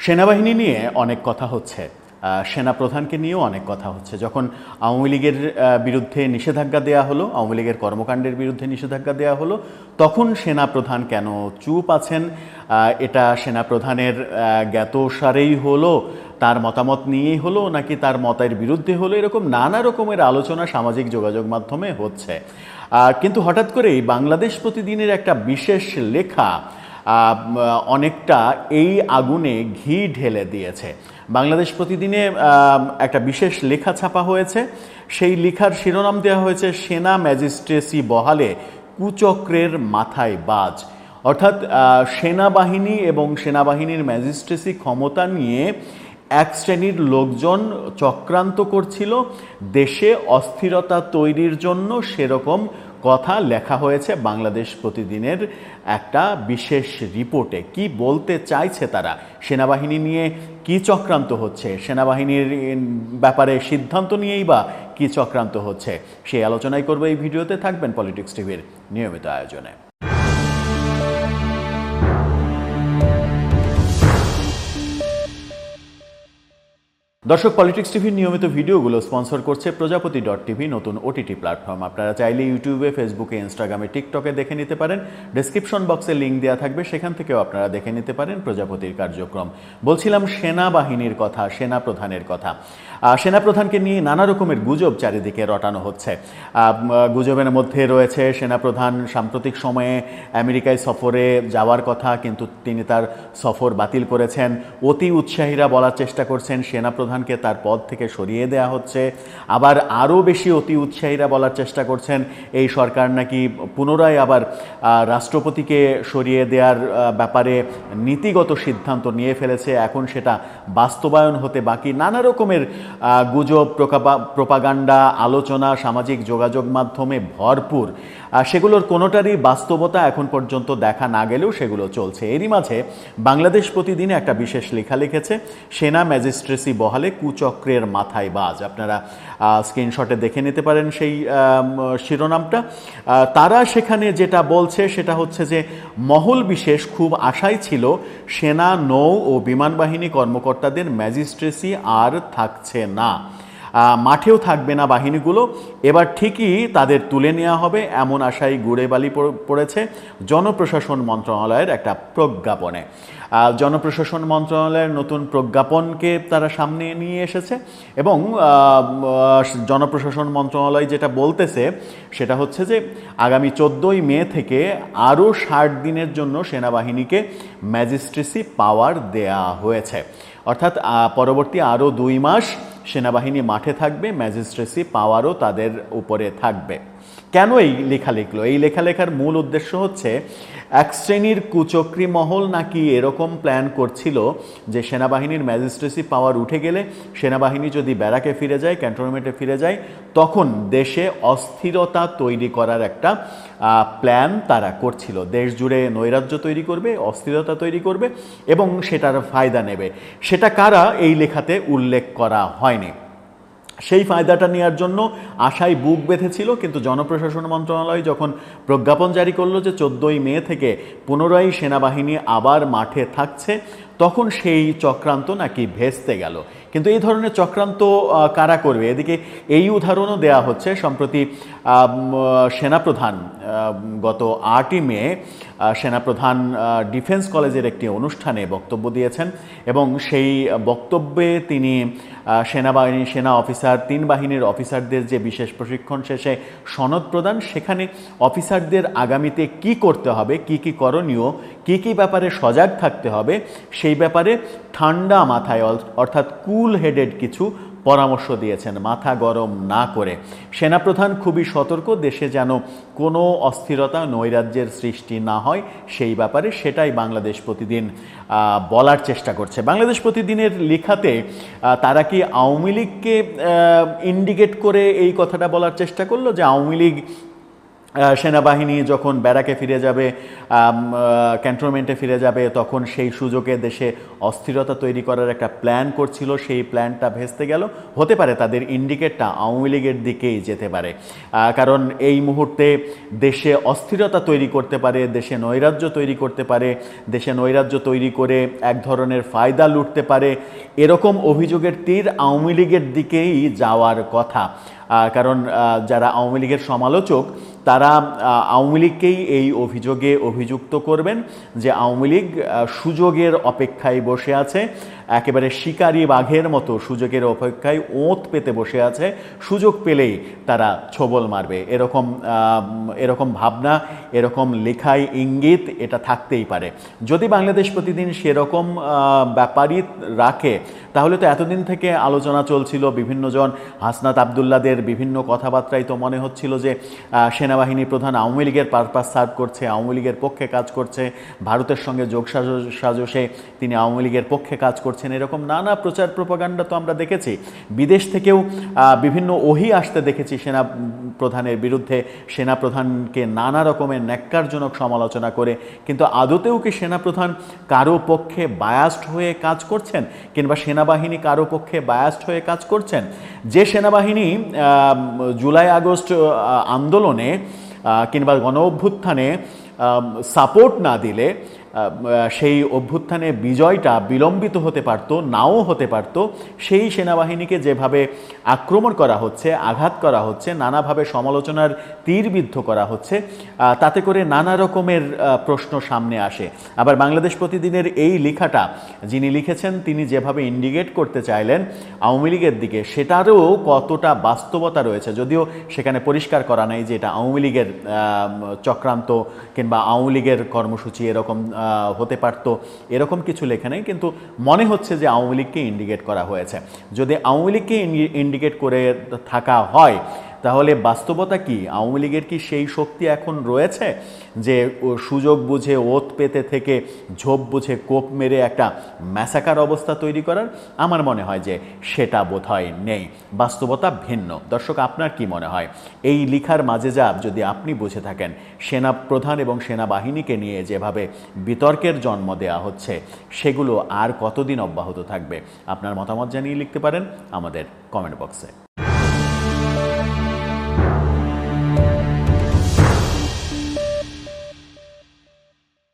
সেনাবাহিনী নিয়ে অনেক কথা হচ্ছে, সেনাপ্রধানকে নিয়েও অনেক কথা হচ্ছে। যখন আওয়ামী লীগের বিরুদ্ধে নিষেধাজ্ঞা দেওয়া হলো, আওয়ামী লীগের কর্মকাণ্ডের বিরুদ্ধে নিষেধাজ্ঞা দেওয়া হলো, তখন সেনাপ্রধান কেন চুপ আছেন? এটা সেনাপ্রধানের জ্ঞাতসারেই হলো, তার মতামত নিয়েই হলো, নাকি তার মতের বিরুদ্ধে হলো? এরকম নানা রকমের আলোচনা সামাজিক যোগাযোগ মাধ্যমে হচ্ছে। কিন্তু হঠাৎ করেই বাংলাদেশ প্রতিদিনের একটা বিশেষ লেখা অনেকটা এই আগুনে ঘি ঢেলে দিয়েছে। বাংলাদেশ প্রতিদিনে একটা বিশেষ লেখা ছাপা হয়েছে। সেই লেখার শিরোনাম দেওয়া হয়েছে সেনা ম্যাজিস্ট্রেসি বহালে কুচক্রের মাথায় বাজ। অর্থাৎ সেনাবাহিনী এবং সেনাবাহিনীর ম্যাজিস্ট্রেসি ক্ষমতা নিয়ে এক শ্রেণীর লোকজন চক্রান্ত করছিল দেশে অস্থিরতা তৈরির জন্য, সেরকম কথা লেখা হয়েছে বাংলাদেশ প্রতিদিনের একটা বিশেষ রিপোর্টে। কি বলতে চাইছে তারা, সেনাবাহিনী নিয়ে কি চক্রান্ত হচ্ছে, সেনাবাহিনীর ব্যাপারে সিদ্ধান্ত নিয়েই বা কি চক্রান্ত হচ্ছে, সেই আলোচনাই করবে এই ভিডিওতে। থাকবেন পলিটিক্স টিভির নিয়মিত আয়োজনে। দর্শক, পলিটিক্স টিভির নিয়মিত ভিডিওগুলো স্পন্সর করছে প্রজাপতি.টিভি, নতুন ওটিটি প্ল্যাটফর্ম। আপনারা চাইলে ইউটিউবে, ফেসবুকে, ইনস্টাগ্রামে, টিকটকে দেখে নিতে পারেন। ডেসক্রিপশন বক্সে লিঙ্ক দেওয়া থাকবে, সেখান থেকেও আপনারা দেখে নিতে পারেন প্রজাপতির কার্যক্রম। বলছিলাম সেনাবাহিনীর কথা, সেনাপ্রধানের কথা। সেনাপ্রধানকে নিয়ে নানা রকমের গুজব চারিদিকে রটানো হচ্ছে। গুজবের মধ্যে রয়েছে সেনাপ্রধান সাম্প্রতিক সময়ে আমেরিকায় সফরে যাওয়ার কথা, কিন্তু তিনি তার সফর বাতিল করেছেন। অতি উৎসাহীরা বলার চেষ্টা করছেন সেনাপ্রধানকে তার পদ থেকে সরিয়ে দেওয়া হচ্ছে। আবার আরও বেশি অতি উৎসাহীরা বলার চেষ্টা করছেন এই সরকার নাকি পুনরায় আবার রাষ্ট্রপতিকে সরিয়ে দেওয়ার ব্যাপারে নীতিগত সিদ্ধান্ত নিয়ে ফেলেছে, এখন সেটা বাস্তবায়ন হতে বাকি। নানা রকমের গুজব, প্রোপাগান্ডা, আলোচনা সামাজিক যোগাযোগ মাধ্যমে ভরপুর। সেগুলোর কোনোটারই বাস্তবতা এখন পর্যন্ত দেখা না গেলেও সেগুলো চলছে। এরই মাঝে বাংলাদেশ প্রতিদিনে একটা বিশেষ লেখা লিখেছে, সেনা ম্যাজিস্ট্রেসি বহালে কুচক্রের মাথায় বাজ। আপনারা স্ক্রিনশটে দেখে নিতে পারেন সেই শিরোনামটা। তারা সেখানে যেটা বলছে সেটা হচ্ছে যে মহল বিশেষ খুব আশায় ছিল সেনা, নৌ ও বিমান বাহিনী কর্মকর্তাদের ম্যাজিস্ট্রেসি আর থাকছে না, মাঠেও থাকবে না বাহিনীগুলো, এবার ঠিকই তাদের তুলে নেওয়া হবে, এমন আশায় গুড়ে বালি পড়েছে জনপ্রশাসন মন্ত্রণালয়ের একটা প্রজ্ঞাপনে। জনপ্রশাসন মন্ত্রণালয়ের নতুন প্রজ্ঞাপনকে তারা সামনে নিয়ে এসেছে এবং জনপ্রশাসন মন্ত্রণালয় যেটা বলতেছে সেটা হচ্ছে যে আগামী 14ই মে থেকে আরও 60 দিনের জন্য সেনাবাহিনীকে ম্যাজিস্ট্রেসি পাওয়ার দেয়া হয়েছে। অর্থাৎ পরবর্তী আরও 2 মাস সেনাবাহিনী মাঠে থাকবে, ম্যাজিস্ট্রেসি পাওয়ারও তাদের উপরে থাকবে। কেন এই লেখা লিখলো? এই লেখার মূল উদ্দেশ্য হচ্ছে এক শ্রেণীর কুচক্রী মহল নাকি এরকম প্ল্যান করছিল যে সেনাবাহিনীর ম্যাজিস্ট্রেসি পাওয়ার উঠে গেলে সেনাবাহিনী যদি ব্যারাকে ফিরে যায়, ক্যান্টনমেন্টে ফিরে যায়, তখন দেশে অস্থিরতা তৈরি করার একটা প্ল্যান তারা করছিল। দেশ জুড়ে নৈরাজ্য তৈরি করবে, অস্থিরতা তৈরি করবে এবং সেটার ফায়দা নেবে। সেটা কারা এই লেখাতে উল্লেখ করা হয়নি। সেই ফায়দাটা নেওয়ার জন্য আশায় বুক বেঁধেছিল, কিন্তু জনপ্রশাসন মন্ত্রণালয় যখন প্রজ্ঞাপন জারি করলো যে 14ই মে থেকে পুনরায় সেনাবাহিনী আবার মাঠে থাকছে, তখন সেই চক্রান্ত নাকি ভেস্তে গেল। কিন্তু এই ধরনের চক্রান্ত কারা করবে? এদিকে এই উদাহরণও দেয়া হচ্ছে। সম্প্রতি সেনাপ্রধান গত 8ই মে সেনাপ্রধান ডিফেন্স কলেজের একটি অনুষ্ঠানে বক্তব্য দিয়েছেন এবং সেই বক্তব্যে তিনি সেনা অফিসার, 3 বাহিনীর অফিসারদের যে বিশেষ প্রশিক্ষণ শেষে সনদ প্রদান, সেখানে অফিসারদের আগামীতে কি করতে হবে, কি করণীয়, কি ব্যাপারে সজাগ থাকতে হবে, সেই ব্যাপারে ঠান্ডা মাথায় অর্থাৎ কুল হেডেড কিছু পরামর্শ দিয়েছেন, মাথা গরম না করে। সেনাপ্রধান খুবই সতর্ক, দেশে যেন কোনো অস্থিরতা, নৈরাজ্যের সৃষ্টি না হয় সেই ব্যাপারে, সেটাই বাংলাদেশ প্রতিদিন বলার চেষ্টা করছে। বাংলাদেশ প্রতিদিনের লেখাতে তারা কি আওয়ামী লীগকে ইন্ডিকেট করে এই কথাটা বলার চেষ্টা করলো যে আওয়ামী লীগ সেনাবাহিনী যখন ব্যারাকে ফিরে যাবে, ক্যান্টনমেন্টে ফিরে যাবে, তখন সেই সুযোগে দেশে অস্থিরতা তৈরি করার একটা প্ল্যান করছিল, সেই প্ল্যানটা ভেস্তে গেল। হতে পারে তাদের ইন্ডিকেটটা আওয়ামী লীগের দিকেই যেতে পারে, কারণ এই মুহূর্তে দেশে অস্থিরতা তৈরি করতে পারে, দেশে নৈরাজ্য তৈরি করতে পারে, দেশে নৈরাজ্য তৈরি করে এক ধরনের ফায়দা লুটতে পারে, এরকম অভিযোগের তীর আওয়ামী লীগের দিকেই যাওয়ার কথা। কারণ যারা আওয়ামী লীগের সমালোচক তারা আওয়ামী লীগকেই এই অভিযোগে অভিযুক্ত করবেন যে আওয়ামী লীগ সুযোগের অপেক্ষায় বসে আছে, একেবারে শিকারি বাঘের মতো সুযোগের অপেক্ষায় ওঁত পেতে বসে আছে, সুযোগ পেলেই তারা ছোবল মারবে। এরকম ভাবনা, এরকম লেখায় ইঙ্গিত এটা থাকতেই পারে। যদি বাংলাদেশ প্রতিদিন সেরকম ব্যাপারই রাখে তাহলে তো এতদিন থেকে আলোচনা চলছিল, বিভিন্নজন হাসনাত আবদুল্লাদের বিভিন্ন কথাবার্তায় তো মনে হচ্ছিল যে সেনাবাহিনী প্রধান আওয়ামী লীগের পারপাস সার্ভ করছে, আওয়ামী লীগের পক্ষে কাজ করছে, ভারতের সঙ্গে যোগ সাজসে তিনি আওয়ামী লীগের পক্ষে কাজ করছেন, এরকম নানা প্রচার প্রপাগান্ডা তো আমরা দেখেছি। বিদেশ থেকেও বিভিন্ন ওহি আসতে দেখেছি সেনা প্রধানের বিরুদ্ধে, সেনা প্রধানকে নানা রকমের ন্যাক্কারজনক সমালোচনা করে। কিন্তু আদতেও কি সেনাপ্রধান কারো পক্ষে বায়াসড হয়ে কাজ করছেন, কিংবা সেনাবাহিনী কারো পক্ষে বায়াসড হয়ে কাজ করছেন? যে সেনাবাহিনী জুলাই আগস্ট আন্দোলনে কিংবা গণ অভ্যুত্থানে সাপোর্ট না দিলে সেই অভ্যুত্থানে বিজয়টা বিলম্বিত হতে পারত, নাও হতে পারত, সেই সেনাবাহিনীকে যেভাবে আক্রমণ করা হচ্ছে, আঘাত করা হচ্ছে, নানাভাবে সমালোচনার তীরবিদ্ধ করা হচ্ছে, তাতে করে নানা রকমের প্রশ্ন সামনে আসে। আবার বাংলাদেশ প্রতিদিনের এই লেখাটা যিনি লিখেছেন তিনি যেভাবে ইন্ডিকেট করতে চাইলেন আওয়ামী লীগের দিকে, সেটারও কতটা বাস্তবতা রয়েছে, যদিও সেখানে পরিষ্কার করা নাই যে এটা আওয়ামী লীগের চক্রান্ত কিংবা আওয়ামী লীগের কর্মসূচি এরকম হতে পারত, এরকম কিছু লেখা নেই। কিন্তু মনে হচ্ছে যে আওয়ামী লীগকে ইন্ডিকেট করা হয়েছে। যদি আওয়ামী লীগকে ইন্ডিকেট করে থাকা হয় তাহলে বাস্তবতা কি? আওয়ামী লীগের কি সেই শক্তি এখন রয়েছে যে সুযোগ বুঝে ওত পেতে থেকে ঝোপ বুঝে কোপ মেরে একটা ম্যাসাকার অবস্থা তৈরি করার? আমার মনে হয় যে সেটা বোধহয় নেই, বাস্তবতা ভিন্ন। দর্শক, আপনার কি মনে হয়? এই লিখার মাঝে যা যদি আপনি বুঝে থাকেন, সেনা প্রধান এবং সেনাবাহিনীকে নিয়ে যেভাবে বিতর্কের জন্ম দেওয়া হচ্ছে সেগুলো আর কতদিন অব্যাহত থাকবে? আপনার মতামত জানিয়ে লিখতে পারেন আমাদের কমেন্ট বক্সে।